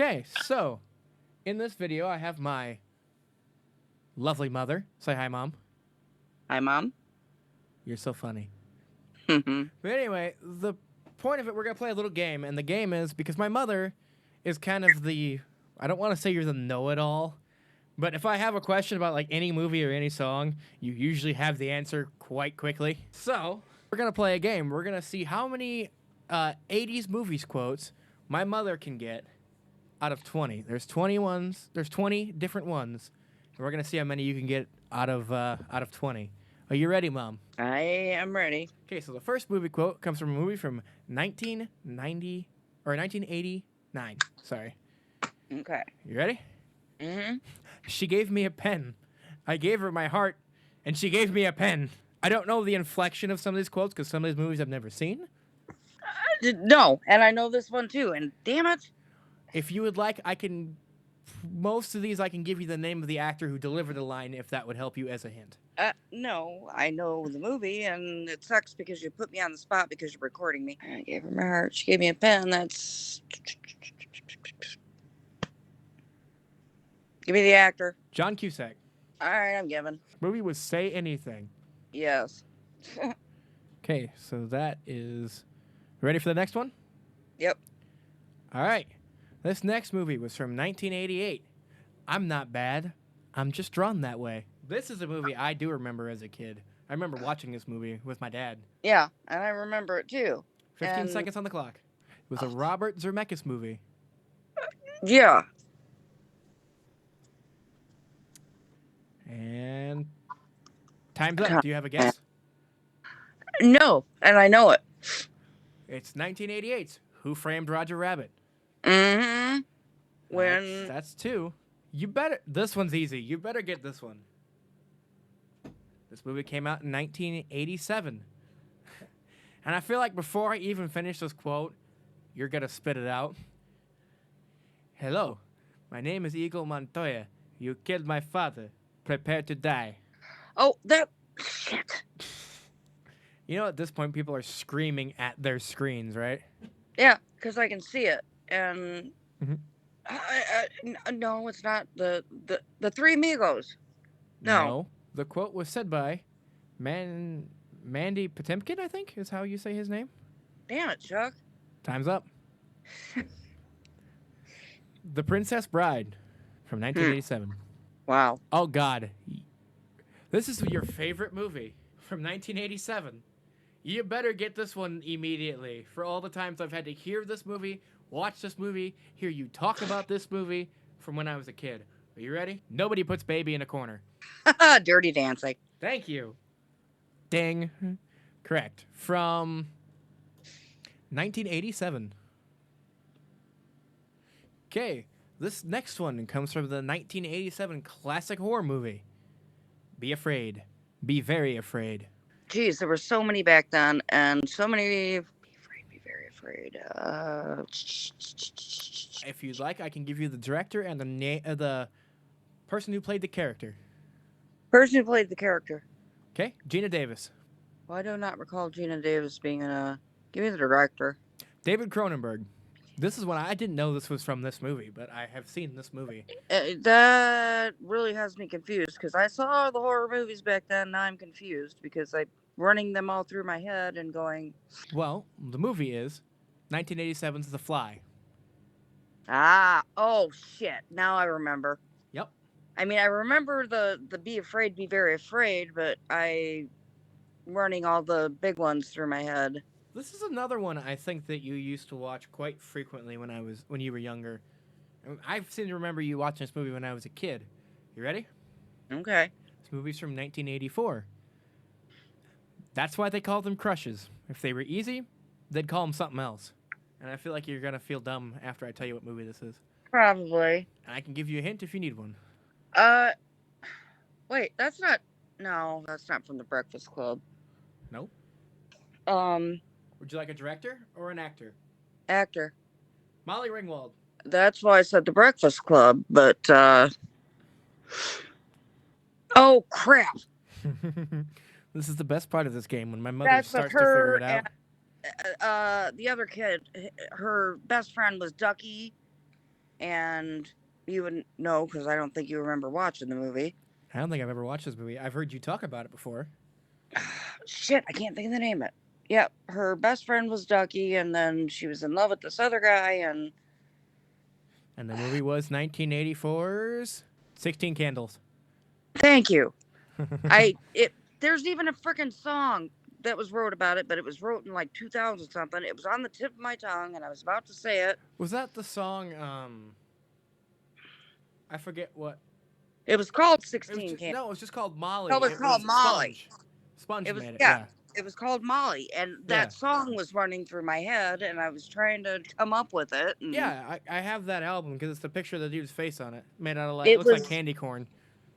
Okay, so in this video, I have my lovely mother. Say hi, Mom. Hi, Mom. You're so funny. Mhm. But anyway, the point of it, we're going to play a little game. And the game is because my mother is kind of I don't want to say you're the know-it-all, but if I have a question about like any movie or any song, you usually have the answer quite quickly. So we're going to play a game. We're going to see how many 80s movies quotes my mother can get out of 20. There's 20 different ones. And we're going to see how many you can get out of 20. Are you ready, Mom? I am ready. Okay, so the first movie quote comes from a movie from 1989. Sorry. Okay. You ready? Mm-hmm. She gave me a pen. I gave her my heart, and she gave me a pen. I don't know the inflection of some of these quotes because some of these movies I've never seen. No, and I know this one too. And damn it, If you would like, most of these I can give you the name of the actor who delivered the line if that would help you as a hint. no, I know the movie, and it sucks because you put me on the spot because you're recording me. I gave her my heart. She gave me a pen. That's. Give me the actor. John Cusack. All right, I'm giving. Movie was Say Anything. Yes. Okay, so that is... Ready for the next one? Yep. All right. This next movie was from 1988. I'm not bad. I'm just drawn that way. This is a movie I do remember as a kid. I remember watching this movie with my dad. Yeah, and I remember it too. 15 And- seconds on the clock. It was a Robert Zemeckis movie. Yeah. And time's up. Do you have a guess? No, and I know it. It's 1988's Who Framed Roger Rabbit. Mm-hmm. When That's two. This one's easy. You better get this one. This movie came out in 1987. And I feel like before I even finish this quote, you're going to spit it out. Hello, my name is Eagle Montoya. You killed my father. Prepare to die. shit. You know, at this point, people are screaming at their screens, right? Yeah, because I can see it, and Mhm. no, it's not the Three Amigos. No. The quote was said by Mandy Patinkin, I think, is how you say his name. Damn it, Chuck. Time's up. The Princess Bride from 1987. Wow. Oh, God. This is your favorite movie from 1987. You better get this one immediately. For all the times I've had to hear this movie, watch this movie, hear you talk about this movie from when I was a kid. Are you ready? Nobody puts baby in a corner. Dirty Dancing. Thank you. Ding. Correct. From 1987. Okay, this next one comes from the 1987 classic horror movie. Be Afraid. Be Very Afraid. Jeez, there were so many back then, and so many. Be very afraid. If you'd like, I can give you the director and the person who played the character. Person who played the character. Okay, Gina Davis. Well, I do not recall Gina Davis being in a. Give me the director. David Cronenberg. This is when I didn't know this was from this movie, but I have seen this movie. That really has me confused because I saw the horror movies back then. Now I'm confused because I'm running them all through my head and going. Well, the movie is 1987's The Fly. Oh shit! Now I remember. Yep. I mean, I remember the Be Afraid, Be Very Afraid, but I'm running all the big ones through my head. This is another one I think that you used to watch quite frequently when you were younger. I seem to remember you watching this movie when I was a kid. You ready? Okay. This movie's from 1984. That's why they called them crushes. If they were easy, they'd call them something else. And I feel like you're going to feel dumb after I tell you what movie this is. Probably. And I can give you a hint if you need one. Wait, that's not. No, that's not from The Breakfast Club. No? Would you like a director or an actor? Actor. Molly Ringwald. That's why I said The Breakfast Club, but, oh, crap. This is the best part of this game, when my mother starts to figure it out. The other kid, her best friend was Ducky, and you would know because I don't think you remember watching the movie. I don't think I've ever watched this movie. I've heard you talk about it before. Shit, I can't think of the name of it. Yep, her best friend was Ducky, and then she was in love with this other guy, and The movie was 1984's 16 Candles. thank you. There's even a freaking song that was wrote about it, but it was wrote in like 2000 something. It was on the tip of my tongue, and I was about to say it. Was that the song? I forget what. It was called It was 16 just, Candles. no, it was just called Molly. No, it was called Molly. Sponge It was made it. yeah. It was called Molly, and that Yeah. song was running through my head, and I was trying to come up with it. And Yeah, I have that album because it's the picture of the dude's face on it, made out of like It it looks like was- candy corn.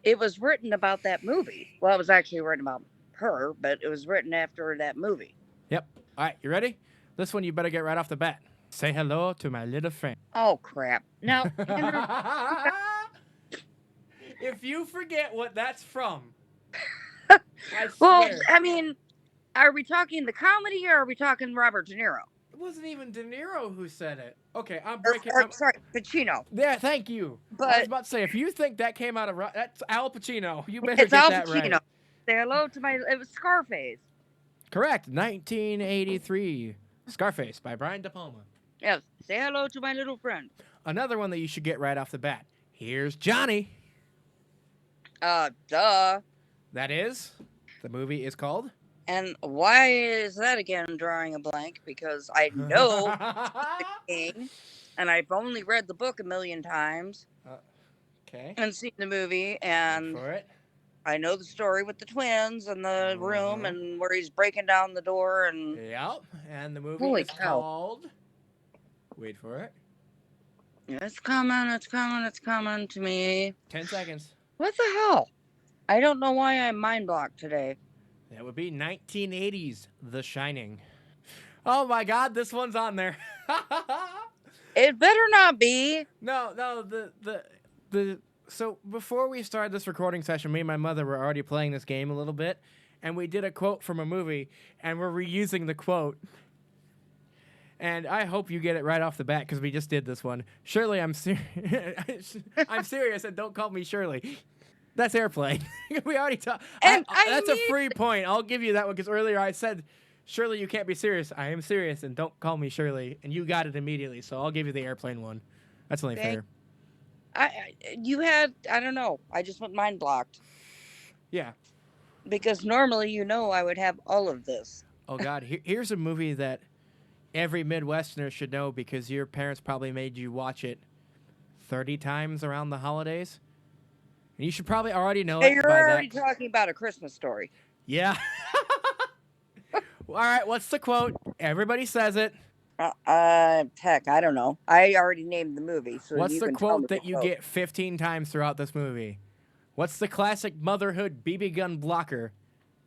it was written about that movie. Well, it was actually written about her, but it was written after that movie. Yep. All right, you ready? This one you better get right off the bat. Say hello to my little friend. Oh crap! Now, If you forget what that's from, I well, swear. I mean, are we talking the comedy or are we talking Robert De Niro? It wasn't even De Niro who said it. Okay, I'm Or, breaking. sorry, Pacino. Yeah, thank you. I was But about to say, if you think that came out of that's Al Pacino, you better it's get Al that Pacino. right. Say hello to my. It was Scarface. Correct. 1983, Scarface by Brian De Palma. Yes. Say hello to my little friend. Another one that you should get right off the bat. Here's Johnny. Duh. That is, the movie is called. And why is that again drawing a blank? Because I know the king, and I've only read the book a million times Okay. and seen the movie, Wait and for it. I know the story with the twins and the room and where he's breaking down the door and Yep. And the movie Holy is cow. called. Wait for it. it's coming to me. 10 seconds. What the hell? I don't know why I'm mind blocked today. That would be 1980s The Shining. Oh my God, this one's on there. It better not be. No, the so before we started this recording session, me and my mother were already playing this game a little bit, and we did a quote from a movie, and we're reusing the quote. And I hope you get it right off the bat because we just did this one. Shirley, I'm serious. I'm serious, and don't call me Shirley. That's Airplane. We already talked. And That's a free point. I'll give you that one because earlier I said, Shirley, you can't be serious. I am serious, and don't call me Shirley. And you got it immediately, so I'll give you the Airplane one. That's only Thank- fair. I don't know. I just went mind blocked Yeah. because normally, I would have all of this. Oh God, here's a movie that every Midwesterner should know because your parents probably made you watch it 30 times around the holidays. And you should probably already know Hey, it you're by already that. talking about A Christmas Story. Yeah. All right, what's the quote? Everybody says it. Heck, I don't know. I already named the movie, so What's you the can tell me quote that you quote. get 15 times throughout this movie? What's the classic motherhood BB gun blocker?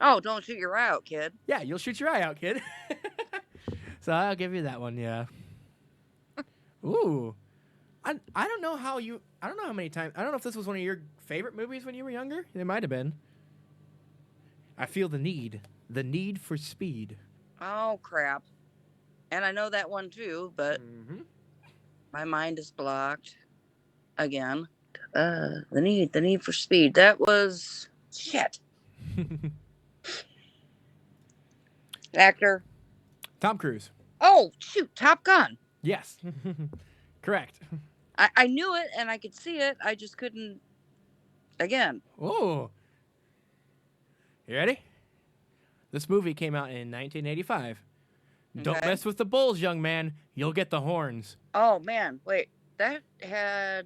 Oh, don't shoot your eye out, kid. Yeah, you'll shoot your eye out, kid. So I'll give you that one, yeah. Ooh. I don't know how many times. I don't know if this was one of your favorite movies when you were younger. It might have been. I feel the need for speed. Oh crap! And I know that one too, but Mm-hmm. my mind is blocked again. The need for speed. That was shit. Actor. Tom Cruise. Oh shoot! Top Gun. Yes. Correct. I knew it and I could see it. I just couldn't. Again. Oh. You ready? This movie came out in 1985. Don't Okay. mess with the bulls, young man. You'll get the horns. Oh man, wait. That had.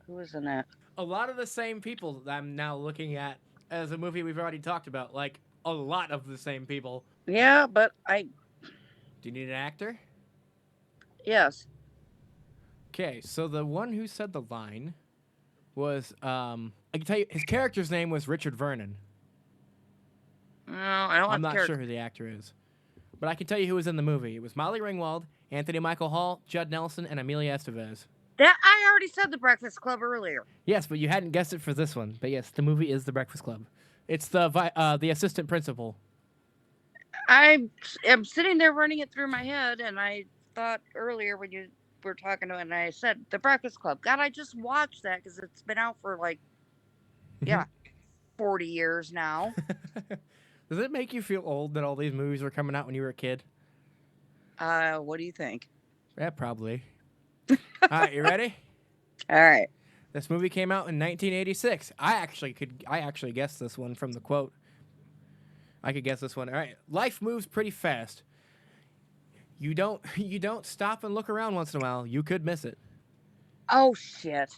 Who was in that? A lot of the same people that I'm now looking at as a movie we've already talked about. Like, a lot of the same people. Yeah, but Do you need an actor? yes. Okay, so the one who said the line was, I can tell you, his character's name was Richard Vernon. No, I don't I'm have not character. sure who the actor is. But I can tell you who was in the movie. It was Molly Ringwald, Anthony Michael Hall, Judd Nelson, and Amelia Estevez. That I already said The Breakfast Club earlier. Yes, but you hadn't guessed it for this one. But yes, the movie is The Breakfast Club. It's the assistant principal. I am sitting there running it through my head, and I thought earlier when you were talking to, and I said The Breakfast Club. God, I just watched that because it's been out for like, yeah, 40 years now. Does it make you feel old that all these movies were coming out when you were a kid? What do you think? Yeah, probably. All right, you ready? All right. This movie came out in 1986. I actually guessed this one from the quote. I could guess this one. All right. Life moves pretty fast. You don't stop and look around once in a while. You could miss it. Oh shit.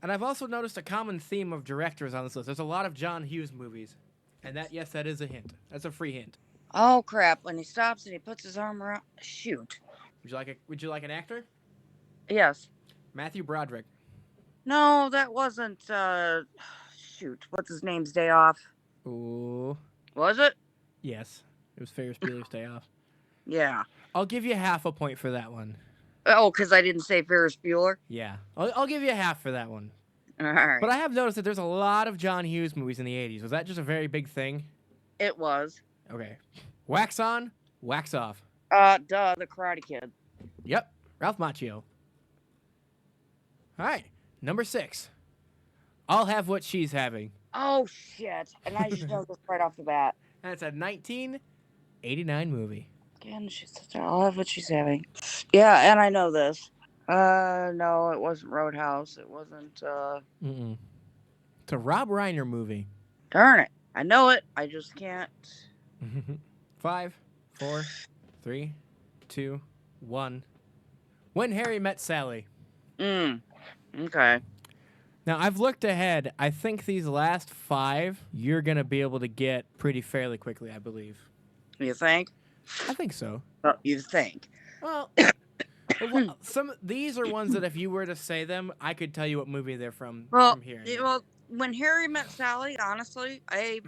And I've also noticed a common theme of directors on this list. There's a lot of John Hughes movies. And that is a hint. That's a free hint. Oh crap! When he stops and he puts his arm around. Shoot. Would you like an actor? Yes. Matthew Broderick. No, that wasn't. Shoot. What's his name's Day Off? Ooh. Was it? Yes. It was Ferris Bueller's Day Off. Yeah. I'll give you half a point for that one. Oh, because I didn't say Ferris Bueller. Yeah. I'll give you half for that one. All right. But I have noticed that there's a lot of John Hughes movies in the 80s. Was that just a very big thing? It was. Okay. Wax on, wax off. The Karate Kid. Yep. Ralph Macchio. All right. Number 6. I'll have what she's having. Oh shit! And I should know this right off the bat. And it's a 1989 movie. Again, I'll have what she's having. Yeah, and I know this. No, it wasn't Roadhouse. It wasn't. Mm-mm. It's a Rob Reiner movie. Darn it! I know it. I just can't. 5, 4, 3, 2, 1. When Harry Met Sally. Okay. Now, I've looked ahead. I think these last 5 you're going to be able to get pretty fairly quickly, I believe. You think? I think so. Oh, you think? Well, these are ones that if you were to say them, I could tell you what movie they're from here. Well, when Harry Met Sally, honestly, I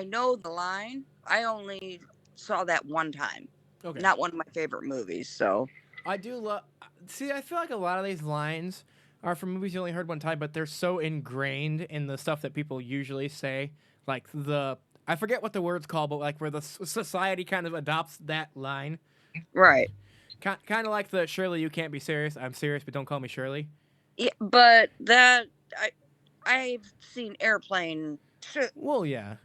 know the line. I only saw that one time. Okay. Not one of my favorite movies, so. I do love... See, I feel like a lot of these lines are from movies you only heard one time, but they're so ingrained in the stuff that people usually say. Like I forget what the word's called, but like where the society kind of adopts that line. Right. Kind of like the Shirley, you can't be serious. I'm serious, but don't call me Shirley. Yeah, but that... I've seen Airplane Well, yeah.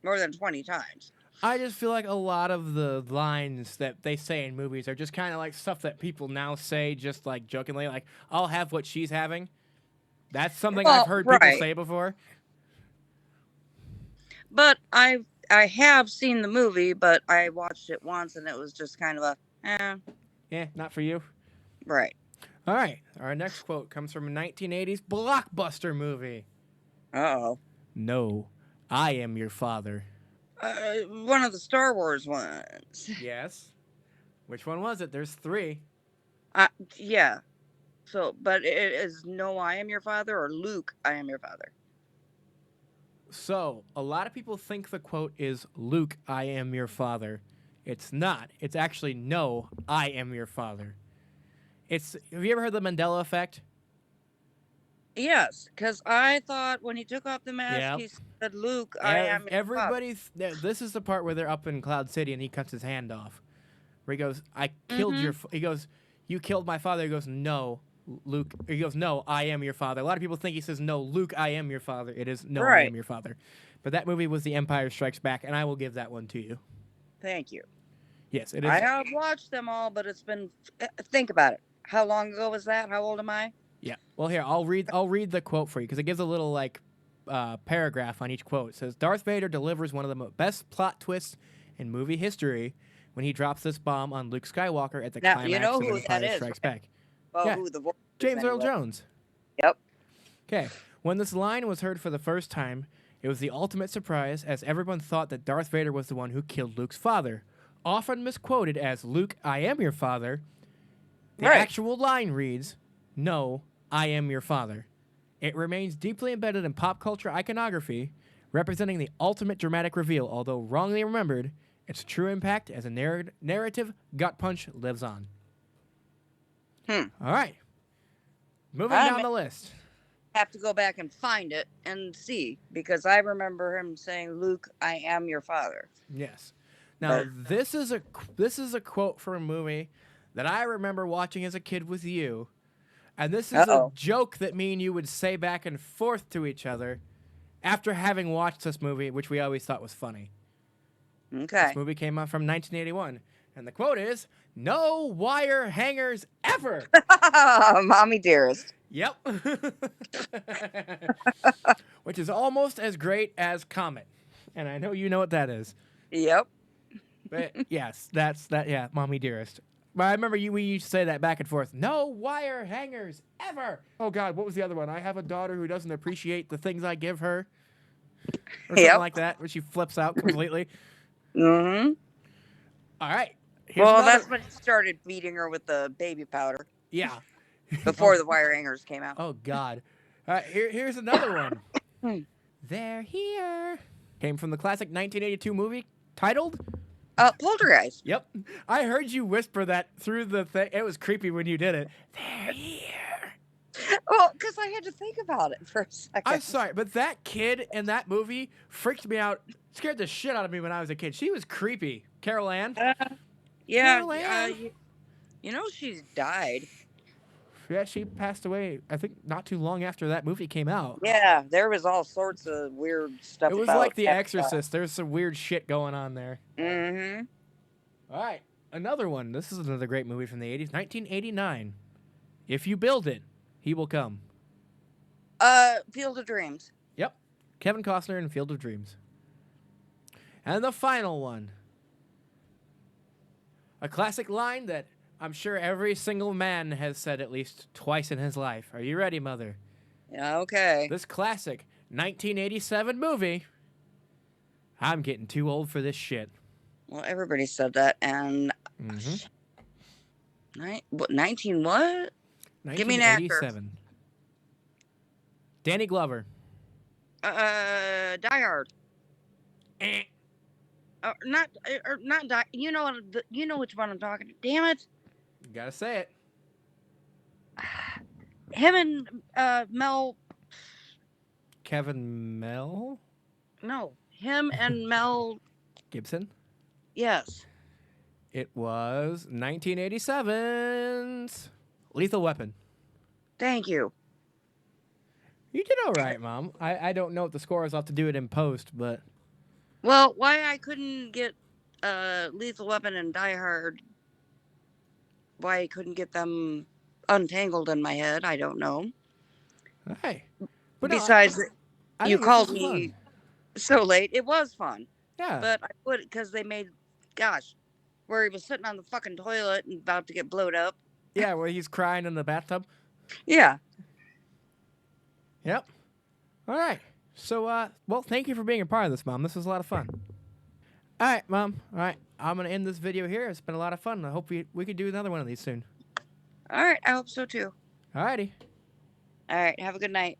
more than 20 times. I just feel like a lot of the lines that they say in movies are just kind of like stuff that people now say just like jokingly, like, I'll have what she's having. That's something I've heard people say before. But I have seen the movie, but I watched it once and it was just kind of Yeah, not for you. Right. All right. Our next quote comes from a 1980s blockbuster movie. Uh-oh. No, I am your father. One of the Star Wars ones. Yes. Which one was it? There's 3. Yeah. So, but it is No, I Am Your Father or Luke, I Am Your Father. So, a lot of people think the quote is Luke, I am your father. It's not. It's actually No, I am your father. Have you ever heard the Mandela effect? Yes, because I thought when he took off the mask, he said, Luke, I am your father. This is the part where they're up in Cloud City and he cuts his hand off. Where he goes, I killed he goes, you killed my father. He goes, no, Luke. He goes, no, I am your father. A lot of people think he says, no, Luke, I am your father. It is, no, I am your father. But that movie was The Empire Strikes Back, and I will give that one to you. Thank you. Yes, it is. I have watched them all, but it's been, think about it. How long ago was that? How old am I? Yeah. Well, here, I'll read the quote for you because it gives a little like paragraph on each quote. It says, Darth Vader delivers one of the best plot twists in movie history when he drops this bomb on Luke Skywalker at the climax of Empire Strikes Back. Oh, yeah. who the voice James Earl Jones. Yep. Okay. When this line was heard for the first time, it was the ultimate surprise as everyone thought that Darth Vader was the one who killed Luke's father. Often misquoted as Luke, I am your father. The actual line reads, No, I am your father. It remains deeply embedded in pop culture iconography, representing the ultimate dramatic reveal, although wrongly remembered, its true impact as a narrative gut punch lives on. All right. Moving down the list. Have to go back and find it and see, because I remember him saying, Luke, I am your father. Yes. Now, this is a quote from a movie that I remember watching as a kid with you. And this is a Uh-oh. joke that me and you would say back and forth to each other after having watched this movie, which we always thought was funny. Okay. This movie came out from 1981. And the quote is, "No wire hangers ever." Mommy dearest. Yep. Which is almost as great as Comet. And I know you know what that is. Yep. But yes, that's that. Yeah, Mommy Dearest. But I remember we used to say that back and forth. No wire hangers ever. Oh God, what was the other one? I have a daughter who doesn't appreciate the things I give her, or something like that, where she flips out completely. Mm-hmm. All right. Here's Well, another- that's when he started beating her with the baby powder Yeah. before the wire hangers came out. Oh God. All right. Here's another one. Hmm. They're here. Came from the classic 1982 movie titled. Poltergeist. Yep. I heard you whisper that through the thing. It was creepy when you did it. They're here. Well, because I had to think about it for a second. I'm sorry, but that kid in that movie freaked me out, scared the shit out of me when I was a kid. She was creepy. Carol Ann? Yeah. Carol Ann. You know she's died. Yeah, she passed away, I think, not too long after that movie came out. Yeah, there was all sorts of weird stuff. It was like The Exorcist. There's some weird shit going on there. Mm-hmm. All right, another one. This is another great movie from the 80s, 1989. If you build it, he will come. Field of Dreams. Yep. Kevin Costner in Field of Dreams. And the final one. A classic line that I'm sure every single man has said at least twice in his life. Are you ready, Mother? Yeah, okay. This classic 1987 movie. I'm getting too old for this shit. Well, everybody said that. And Mm-hmm. 19 what? Give me an actor. 1987. Danny Glover. Die Hard. Eh. Not Die. You know what? You know which one I'm talking. Damn it. You gotta say it. Him and Mel. Kevin Mel No, him and Mel. Gibson. Yes. It was 1987's Lethal Weapon. Thank you. You did all right, Mom. I don't know what the score is. I'll have to do it in post, but Well, why I couldn't get Lethal Weapon and Die Hard? Why I couldn't get them untangled in my head? I don't know. hey. But no, Besides, I you think this called was me fun. so late. It was fun, Yeah. but I would because they made, gosh, where he was sitting on the fucking toilet and about to get blowed up. Yeah, where he's crying in the bathtub. Yeah. Yep. All right. So, well, thank you for being a part of this, Mom. This was a lot of fun. All right, Mom. All right. I'm going to end this video here. It's been a lot of fun. I hope we could do another one of these soon. All right. I hope so too. All righty. All right. Have a good night.